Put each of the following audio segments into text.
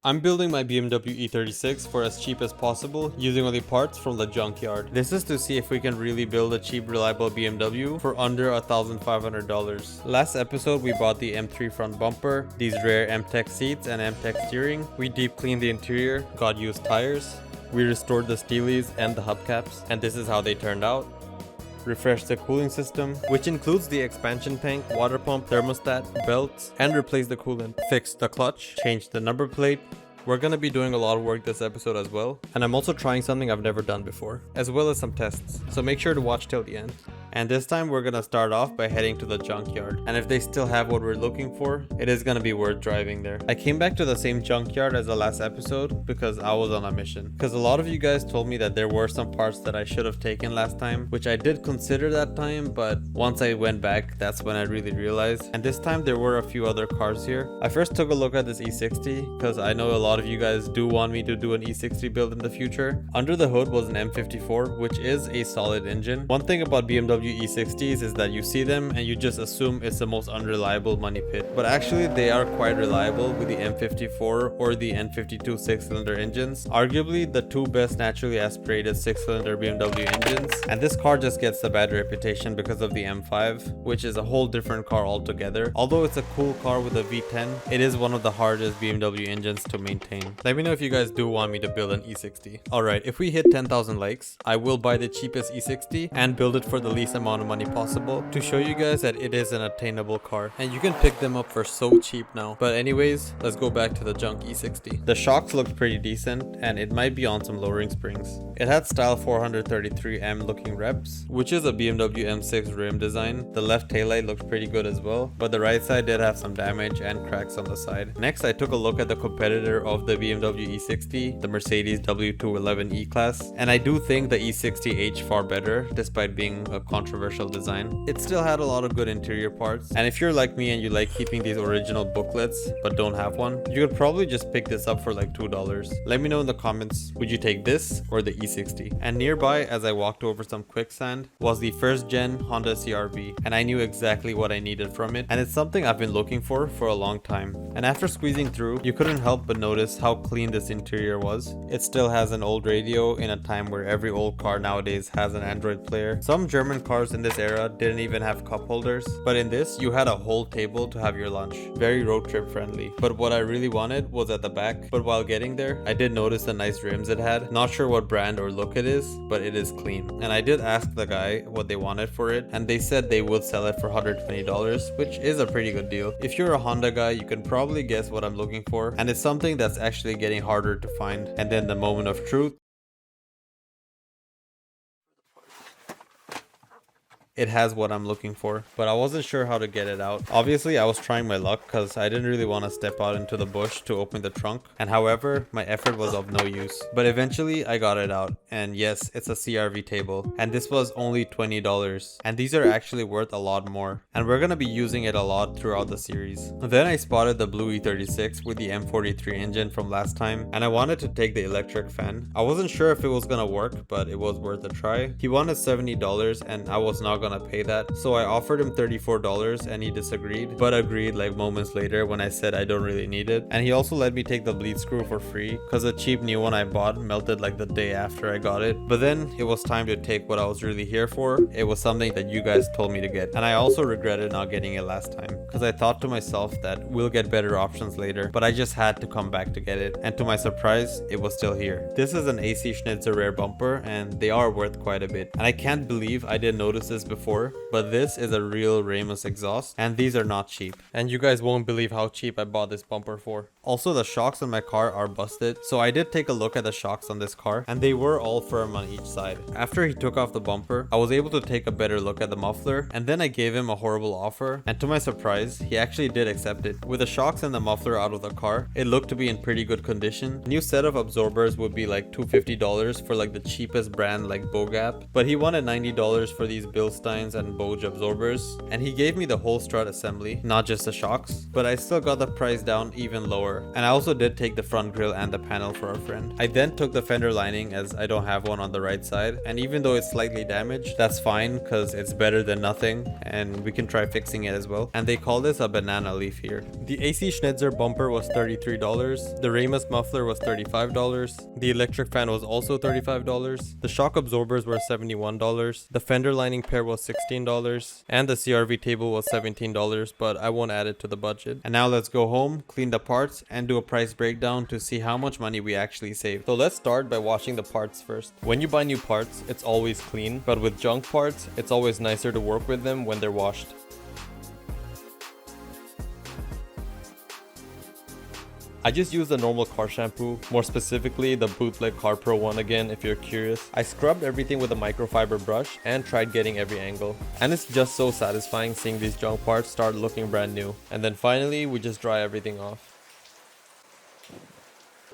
I'm building my BMW E36 for as cheap as possible using only parts from the junkyard. This is to see if we can really build a cheap reliable BMW for under $1,500. Last episode we bought the M3 front bumper, these rare Mtech seats and Mtech steering. We deep cleaned the interior, got used tires. We restored the steelies and the hubcaps, and this is how they turned out. Refreshed the cooling system, which includes the expansion tank, water pump, thermostat, belts, and replaced the coolant. Fixed the clutch, changed the number plate. We're gonna be doing a lot of work this episode as well, and I'm also trying something I've never done before, as well as some tests, so make sure to watch till the end. And this time we're gonna start off by heading to the junkyard, and if they still have what we're looking for, it is gonna be worth driving there. I came back to the same junkyard as the last episode because I was on a mission, because a lot of you guys told me that there were some parts that I should have taken last time, which I did consider that time, but once I went back, that's when I really realized. And this time there were a few other cars here. I first took a look at this E60 because I know a lot of you guys do want me to do an E60 build in the future. Under the hood was an M54, which is a solid engine. One thing about BMW E60s is that you see them and you just assume it's the most unreliable money pit, but actually they are quite reliable with the M54 or the N52 6-cylinder engines, arguably the two best naturally aspirated 6-cylinder BMW engines. And this car just gets a bad reputation because of the M5, which is a whole different car altogether. Although it's a cool car with a V10, it is one of the hardest BMW engines to maintain. Let me know if you guys do want me to build an E60. Alright, if we hit 10,000 likes, I will buy the cheapest E60 and build it for the least amount of money possible to show you guys that it is an attainable car, and you can pick them up for so cheap now. But anyways, let's go back to the junk E60. The shocks looked pretty decent, and it might be on some lowering springs. It had style 433M looking reps, which is a BMW M6 rim design. The left taillight looked pretty good as well, but the right side did have some damage and cracks on the side. Next, I took a look at the competitor of the BMW E60, the Mercedes W211 E-Class, and I do think the E60 aged far better despite being a controversial design. It still had a lot of good interior parts, and if you're like me and you like keeping these original booklets but don't have one, you could probably just pick this up for like $2. Let me know in the comments, would you take this or the E60? And nearby, as I walked over some quicksand, was the first gen Honda CR-V, and I knew exactly what I needed from it, and it's something I've been looking for a long time. And after squeezing through, you couldn't help but notice how clean this interior was. It still has an old radio in a time where every old car nowadays has an Android player. Some German cars in this era didn't even have cup holders, but in this you had a whole table to have your lunch. Very road trip friendly. But what I really wanted was at the back, but while getting there I did notice the nice rims it had. Not sure what brand or look it is, but it is clean. And I did ask the guy what they wanted for it, and they said they would sell it for $120, which is a pretty good deal. If you're a Honda guy, you can probably guess what I'm looking for, and it's something that's actually getting harder to find. And then the moment of truth. It has what I'm looking for, but I wasn't sure how to get it out. Obviously, I was trying my luck because I didn't really want to step out into the bush to open the trunk, and however, my effort was of no use. But eventually, I got it out, and yes, it's a CR-V table, and this was only $20, and these are actually worth a lot more, and we're gonna be using it a lot throughout the series. Then I spotted the blue E36 with the M43 engine from last time, and I wanted to take the electric fan. I wasn't sure if it was gonna work, but it was worth a try. He wanted $70, and I was not gonna pay that, so I offered him $34 and he disagreed, but agreed like moments later when I said I don't really need it. And he also let me take the bleed screw for free because a cheap new one I bought melted like the day after I got it. But then it was time to take what I was really here for. It was something that you guys told me to get, and I also regretted not getting it last time because I thought to myself that we'll get better options later, but I just had to come back to get it, and to my surprise it was still here. This is an AC Schnitzer rear bumper, and they are worth quite a bit, and I can't believe I didn't notice this before, but this is a real Ramos exhaust, and these are not cheap, and you guys won't believe how cheap I bought this bumper for. Also, the shocks on my car are busted, so I did take a look at the shocks on this car, and they were all firm on each side. After he took off the bumper, I was able to take a better look at the muffler, and then I gave him a horrible offer, and to my surprise, he actually did accept it. With the shocks and the muffler out of the car, it looked to be in pretty good condition. New set of absorbers would be like $250 for like the cheapest brand like Bogap, but he wanted $90 for these build style Bilsteins and Boge absorbers, and he gave me the whole strut assembly, not just the shocks, but I still got the price down even lower. And I also did take the front grille and the panel for a friend. I then took the fender lining as I don't have one on the right side, and even though it's slightly damaged, that's fine because it's better than nothing and we can try fixing it as well. And they call this a banana leaf here. The AC Schnitzer bumper was $33, the Ramus muffler was $35, the electric fan was also $35, the shock absorbers were $71, the fender lining pair was $16, and the CRV table was $17, but I won't add it to the budget. And now let's go home, clean the parts, and do a price breakdown to see how much money we actually saved. So let's start by washing the parts first. When you buy new parts, it's always clean, but with junk parts, it's always nicer to work with them when they're washed. I just used the normal car shampoo, more specifically the bootleg Car Pro one again if you're curious. I scrubbed everything with a microfiber brush and tried getting every angle. And it's just so satisfying seeing these junk parts start looking brand new. And then finally we just dry everything off.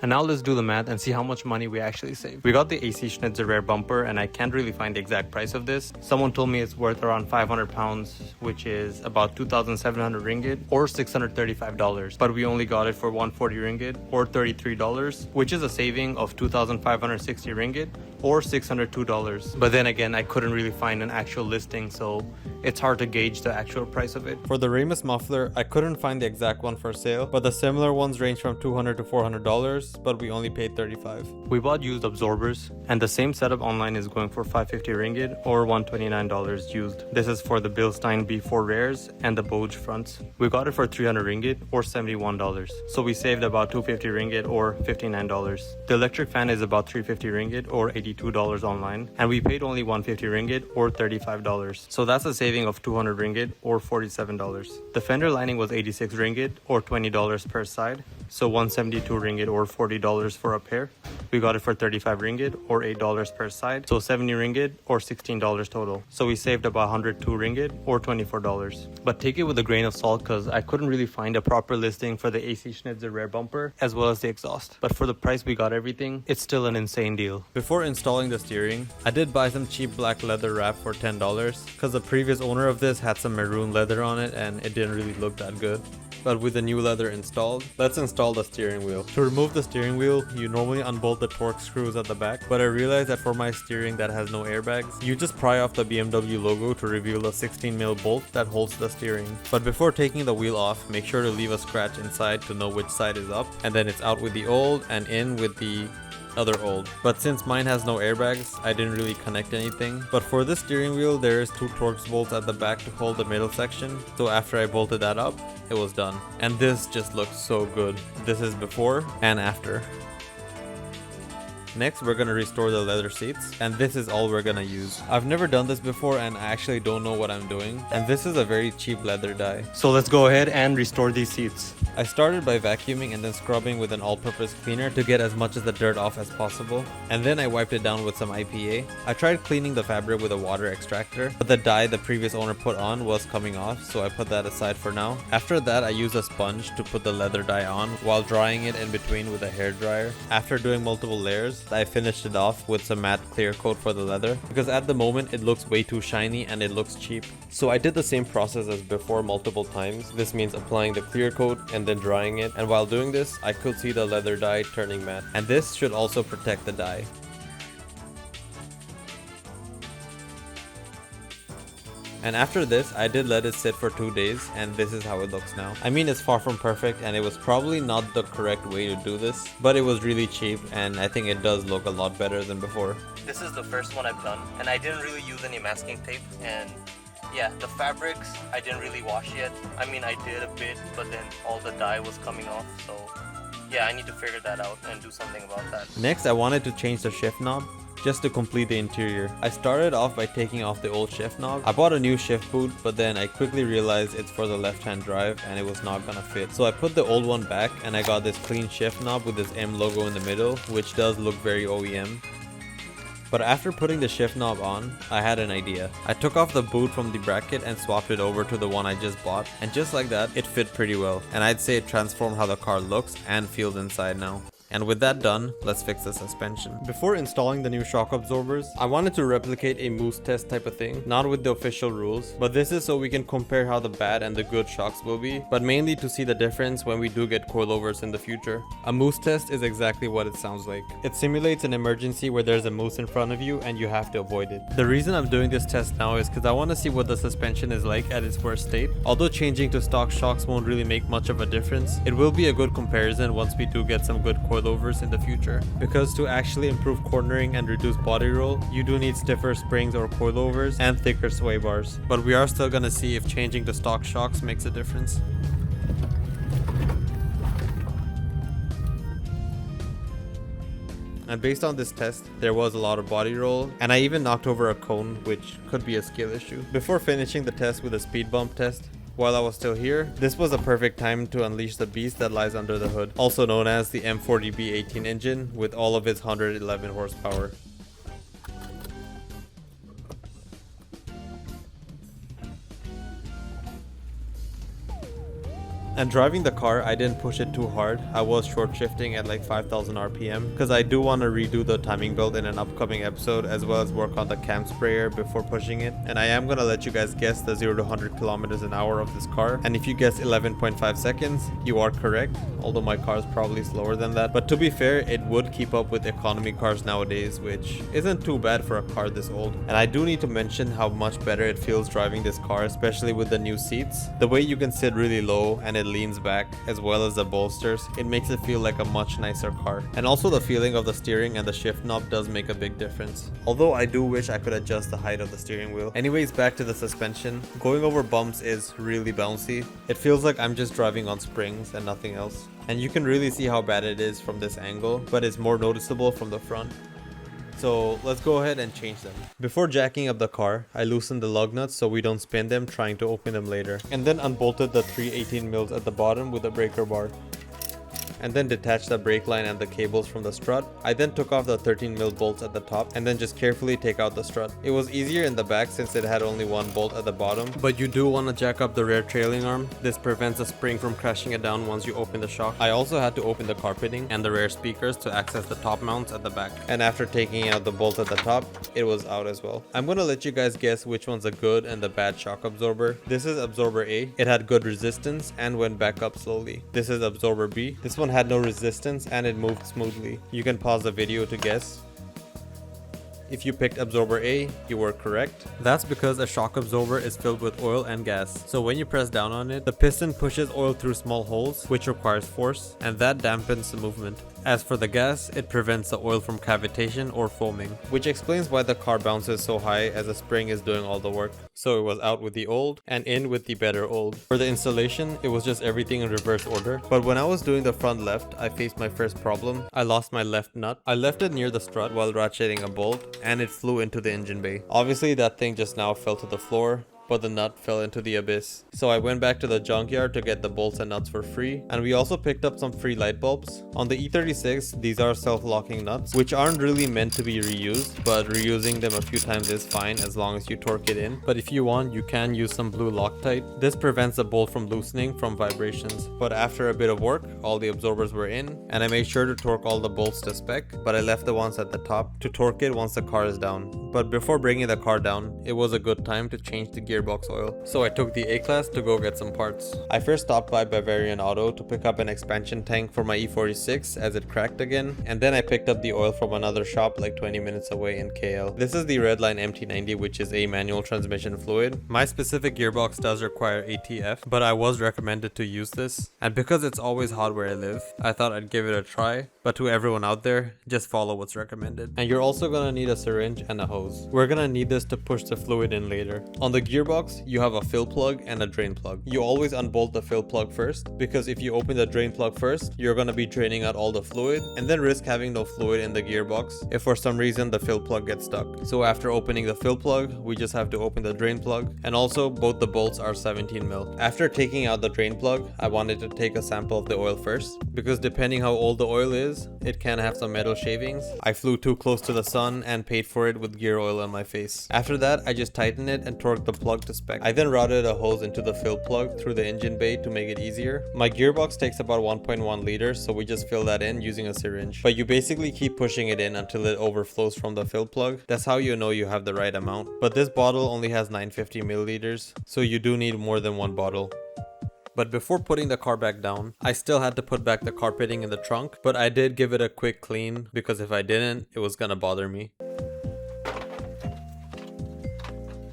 And now let's do the math and see how much money we actually saved. We got the AC Schnitzer rear bumper and I can't really find the exact price of this. Someone told me it's worth around 500 pounds, which is about 2,700 ringgit or $635. But we only got it for 140 ringgit or $33, which is a saving of 2,560 ringgit or $602. But then again, I couldn't really find an actual listing, so it's hard to gauge the actual price of it. For the Ramus muffler, I couldn't find the exact one for sale, but the similar ones range from $200 to $400, but we only paid $35. We bought used absorbers, and the same setup online is going for 550 ringgit or $129 used. This is for the Bilstein B4 rears and the Boge fronts. We got it for 300 ringgit or $71. So we saved about 250 ringgit or $59. The electric fan is about 350 ringgit or $82 online, and we paid only 150 ringgit or $35. So that's a saving of 200 ringgit or $47. The fender lining was 86 ringgit or $20 per side, so 172 ringgit or $40 for a pair. We got it for 35 ringgit or $8 per side, so 70 ringgit or $16 total. So we saved about 102 ringgit or $24. But take it with a grain of salt because I couldn't really find a proper listing for the AC Schnitzer rear bumper as well as the exhaust. But for the price we got everything, it's still an insane deal. Before installing the steering, I did buy some cheap black leather wrap for $10 because the previous owner of this had some maroon leather on it and it didn't really look that good. But with the new leather installed, let's install the steering wheel. To remove the steering wheel, you normally unbolt the torque screws at the back, but I realized that for my steering that has no airbags, you just pry off the BMW logo to reveal a 16mm bolt that holds the steering. But before taking the wheel off, make sure to leave a scratch inside to know which side is up, and then it's out with the old and in with the other old. But since mine has no airbags, I didn't really connect anything. But for this steering wheel, there is 2 Torx bolts at the back to hold the middle section. So after I bolted that up, it was done. And this just looks so good. This is before and after. Next, we're gonna restore the leather seats, and this is all we're gonna use. I've never done this before and I actually don't know what I'm doing, and this is a very cheap leather dye. So let's go ahead and restore these seats. I started by vacuuming and then scrubbing with an all-purpose cleaner to get as much of the dirt off as possible, and then I wiped it down with some IPA. I tried cleaning the fabric with a water extractor, but the dye the previous owner put on was coming off, so I put that aside for now. After that, I used a sponge to put the leather dye on while drying it in between with a hairdryer. After doing multiple layers, I finished it off with some matte clear coat for the leather because at the moment it looks way too shiny and it looks cheap. So I did the same process as before multiple times. This means applying the clear coat and then drying it, and while doing this I could see the leather dye turning matte, and this should also protect the dye. And after this, I did let it sit for 2 days, and this is how it looks now. I mean, it's far from perfect, and it was probably not the correct way to do this, but it was really cheap, and I think it does look a lot better than before. This is the first one I've done, and I didn't really use any masking tape, and yeah, the fabrics, I didn't really wash yet. I mean, I did a bit, but then all the dye was coming off, so yeah, I need to figure that out and do something about that. Next, I wanted to change the shift knob, just to complete the interior. I started off by taking off the old shift knob. I bought a new shift boot, but then I quickly realized it's for the left-hand drive and it was not gonna fit. So I put the old one back and I got this clean shift knob with this M logo in the middle, which does look very OEM. But after putting the shift knob on, I had an idea. I took off the boot from the bracket and swapped it over to the one I just bought, and just like that, it fit pretty well. And I'd say it transformed how the car looks and feels inside now. And with that done, let's fix the suspension. Before installing the new shock absorbers, I wanted to replicate a moose test type of thing, not with the official rules, but this is so we can compare how the bad and the good shocks will be, but mainly to see the difference when we do get coilovers in the future. A moose test is exactly what it sounds like. It simulates an emergency where there's a moose in front of you and you have to avoid it. The reason I'm doing this test now is because I want to see what the suspension is like at its worst state. Although changing to stock shocks won't really make much of a difference, it will be a good comparison once we do get some good coilovers in the future. Because to actually improve cornering and reduce body roll, you do need stiffer springs or coilovers and thicker sway bars. But we are still gonna see if changing to stock shocks makes a difference. And based on this test, there was a lot of body roll, and I even knocked over a cone, which could be a skill issue. Before finishing the test with a speed bump test, while I was still here, this was a perfect time to unleash the beast that lies under the hood, also known as the M40B18 engine with all of its 111 horsepower. And driving the car, I didn't push it too hard. I was short shifting at like 5,000 RPM because I do want to redo the timing belt in an upcoming episode, as well as work on the cam sprayer before pushing it. And I am going to let you guys guess the 0 to 100 kilometers an hour of this car. And if you guess 11.5 seconds, you are correct, although my car is probably slower than that. But to be fair, it would keep up with economy cars nowadays, which isn't too bad for a car this old. And I do need to mention how much better it feels driving this car, especially with the new seats. The way you can sit really low and it leans back, as well as the bolsters, it makes it feel like a much nicer car. And also the feeling of the steering and the shift knob does make a big difference, although I do wish I could adjust the height of the steering wheel. Anyways, back to the suspension. Going over bumps is really bouncy. It feels like I'm just driving on springs and nothing else. And you can really see how bad it is from this angle, but it's more noticeable from the front. So let's go ahead and change them. Before jacking up the car, I loosened the lug nuts so we don't spin them trying to open them later. And then unbolted the 3 18 mils at the bottom with a breaker bar. And then detached the brake line and the cables from the strut. I then took off the 13mm bolts at the top and then just carefully take out the strut. It was easier in the back since it had only one bolt at the bottom, but you do want to jack up the rear trailing arm. This prevents the spring from crashing it down once you open the shock. I also had to open the carpeting and the rear speakers to access the top mounts at the back. And after taking out the bolt at the top, it was out as well. I'm gonna let you guys guess which one's the good and the bad shock absorber. This is absorber A. It had good resistance and went back up slowly. This is absorber B. This one had no resistance and it moved smoothly. You can pause the video to guess. If you picked absorber A, you were correct. That's because a shock absorber is filled with oil and gas. So when you press down on it, the piston pushes oil through small holes, which requires force, and that dampens the movement. As for the gas, it prevents the oil from cavitation or foaming, which explains why the car bounces so high as the spring is doing all the work. So it was out with the old and in with the better old. For the installation, it was just everything in reverse order. But when I was doing the front left, I faced my first problem. I lost my left nut. I left it near the strut while ratcheting a bolt, and it flew into the engine bay. Obviously, that thing just now fell to the floor, but the nut fell into the abyss. So I went back to the junkyard to get the bolts and nuts for free, and we also picked up some free light bulbs. On the E36, these are self-locking nuts, which aren't really meant to be reused, but reusing them a few times is fine as long as you torque it in. But if you want, you can use some blue Loctite. This prevents the bolt from loosening from vibrations. But after a bit of work, all the absorbers were in, and I made sure to torque all the bolts to spec, but I left the ones at the top to torque it once the car is down. But before bringing the car down, it was a good time to change the Gearbox oil. So I took the A-Class to go get some parts. I first stopped by Bavarian Auto to pick up an expansion tank for my E46 as it cracked again, and then I picked up the oil from another shop like 20 minutes away in KL. This is the Redline MT90, which is a manual transmission fluid. My specific gearbox does require ATF, but I was recommended to use this, and because it's always hot where I live, I thought I'd give it a try. But to everyone out there, just follow what's recommended. And you're also gonna need a syringe and a hose. We're gonna need this to push the fluid in later. On the gearbox, you have a fill plug and a drain plug. You always unbolt the fill plug first, because if you open the drain plug first, you're gonna be draining out all the fluid and then risk having no fluid in the gearbox if for some reason the fill plug gets stuck. So after opening the fill plug, we just have to open the drain plug, and also both the bolts are 17mm. After taking out the drain plug, I wanted to take a sample of the oil first, because depending how old the oil is, it can have some metal shavings. I flew too close to the sun and paid for it with gear gear oil on my face. After that, I just tightened it and torqued the plug to spec. I then routed a hose into the fill plug through the engine bay to make it easier. My gearbox takes about 1.1 liters, so we just fill that in using a syringe. But you basically keep pushing it in until it overflows from the fill plug. That's how you know you have the right amount. But this bottle only has 950 milliliters, so you do need more than one bottle. But before putting the car back down, I still had to put back the carpeting in the trunk, but I did give it a quick clean because if I didn't, it was gonna bother me.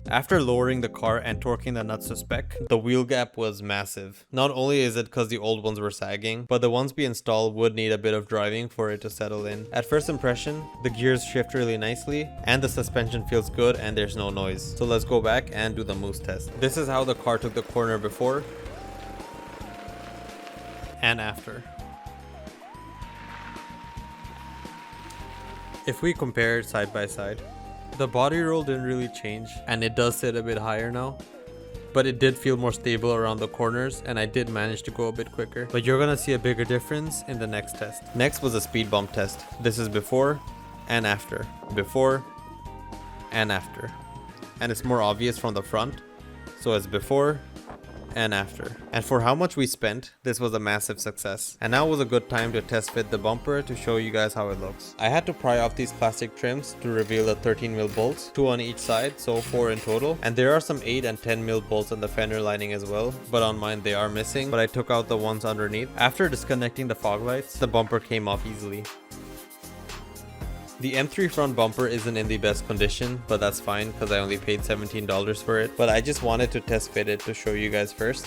After lowering the car and torquing the nuts to spec, the wheel gap was massive. Not only is it because the old ones were sagging, but the ones we installed would need a bit of driving for it to settle in. At first impression, the gears shift really nicely and the suspension feels good and there's no noise. So let's go back and do the moose test. This is how the car took the corner before and after. If we compare it side by side, the body roll didn't really change and it does sit a bit higher now, but it did feel more stable around the corners and I did manage to go a bit quicker. But you're gonna see a bigger difference in the next test. Next was a speed bump test. This is before and after. Before and after. And it's more obvious from the front, so it's before and after. And for how much we spent, this was a massive success. And now was a good time to test fit the bumper to show you guys how it looks. I had to pry off these plastic trims to reveal the 13mm bolts, 2 on each side, so 4 in total. And there are some 8 and 10mm bolts on the fender lining as well, but on mine they are missing, but I took out the ones underneath. After disconnecting the fog lights, the bumper came off easily. The M3 front bumper isn't in the best condition, but that's fine because I only paid $17 for it. But I just wanted to test fit it to show you guys first.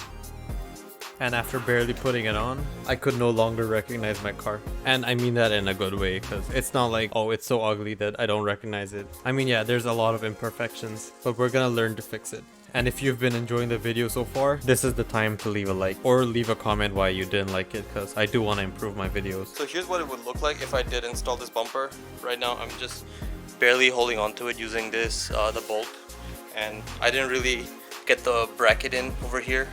And after barely putting it on, I could no longer recognize my car. And I mean that in a good way, because it's not like, oh, it's so ugly that I don't recognize it. I mean, yeah, there's a lot of imperfections, but we're gonna learn to fix it. And if you've been enjoying the video so far, this is the time to leave a like or leave a comment why you didn't like it, because I do want to improve my videos. So here's what it would look like if I did install this bumper. Right now I'm just barely holding on to it using this, the bolt, and I didn't really get the bracket in over here.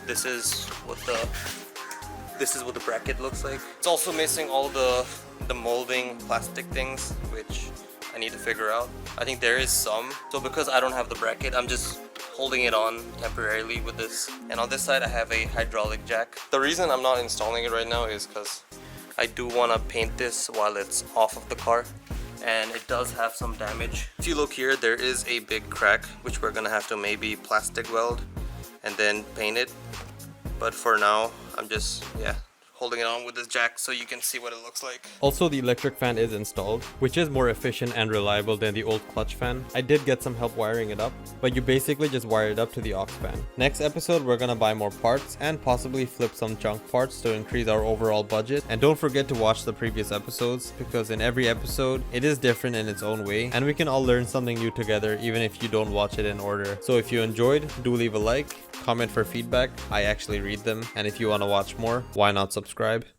This is what the bracket looks like. It's also missing all the molding plastic things, which I need to figure out. I think there is some. So because I don't have the bracket, I'm just holding it on temporarily with this. And on this side I have a hydraulic jack. The reason I'm not installing it right now is because I do want to paint this while it's off of the car, and it does have some damage. If you look here, there is a big crack which we're gonna have to maybe plastic weld and then paint it. But for now I'm just holding it on with this jack so you can see what it looks like. Also, the electric fan is installed, which is more efficient and reliable than the old clutch fan. I did get some help wiring it up, but you basically just wire it up to the aux fan. Next episode, we're gonna buy more parts and possibly flip some junk parts to increase our overall budget. And don't forget to watch the previous episodes, because in every episode, it is different in its own way, and we can all learn something new together even if you don't watch it in order. So if you enjoyed, do leave a like, comment for feedback. I actually read them, and if you want to watch more, why not subscribe?